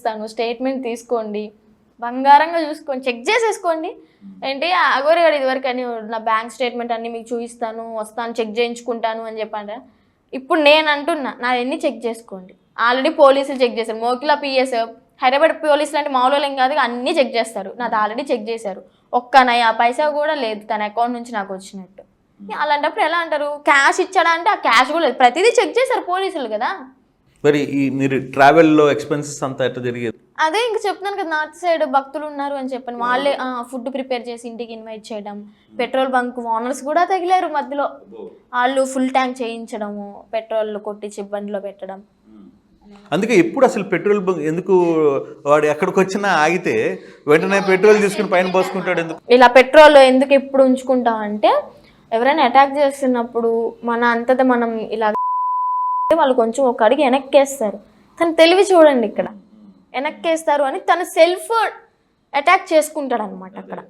చూపిస్తాను, స్టేట్మెంట్ తీసుకోండి, బంగారంగా చూసుకోండి, చెక్ చేసేసుకోండి. ఏంటి అగోరి గారు ఇదివరకు అని నా బ్యాంక్ స్టేట్మెంట్ అన్ని మీకు చూపిస్తాను, వస్తాను, చెక్ చేయించుకుంటాను అని చెప్పండి. ఇప్పుడు నేను అంటున్నా నాదన్నీ చెక్ చేసుకోండి. ఆల్రెడీ పోలీసులు చెక్ చేశారు, మోకిలా పిఎస్ హైదరాబాద్ పోలీసులు అంటే మామూలు ఏం కాదు, అన్నీ చెక్ చేస్తారు. నాది ఆల్రెడీ చెక్ చేశారు, ఒక్క నయా పైసా కూడా లేదు తన అకౌంట్ నుంచి నాకు వచ్చినట్టు. అలాంటప్పుడు ఎలా అంటారు క్యాష్ ఇచ్చాడా అంటే ఆ క్యాష్ కూడా లేదు, ప్రతిదీ చెక్ చేశారు పోలీసులు కదా. మరి ఈ మీరు ట్రావెల్లో ఎక్స్పెన్సెస్ అంతా ఎట్లా జరిగేది? అదే ఇంక చెప్తున్నాను కదా, నార్త్ సైడ్ భక్తులు ఉన్నారు అని చెప్పాను, వాళ్ళే ఫుడ్ ప్రిపేర్ చేసి ఇంటికి ఇన్వైట్ చేయడం, పెట్రోల్ బంక్ ఓనర్స్ కూడా తగిలారు మధ్యలో, వాళ్ళు ఫుల్ ట్యాంక్ చేయించడము, పెట్రోల్ కొట్టించి బండిలో పెట్టడం. అందుకే ఎప్పుడు అసలు పెట్రోల్ బంక్ ఎందుకు, వాడు ఎక్కడికి వచ్చినా ఆగితే వెంటనే పెట్రోల్ తీసుకుని పైన పోసుకుంటాడు ఎందుకు? ఇలా పెట్రోల్ ఎందుకు ఎప్పుడు ఉంచుకుంటాం అంటే ఎవరైనా అటాక్ చేస్తున్నప్పుడు మన అంతటా మనం ఇలా వాళ్ళు కొంచెం ఒక అడిగి వెనక్కేస్తారు. తను తెలివి చూడండి, ఇక్కడ వెనక్కేస్తారు అని తను సెల్ఫ్ అటాక్ చేసుకుంటాడు అనమాట అక్కడ.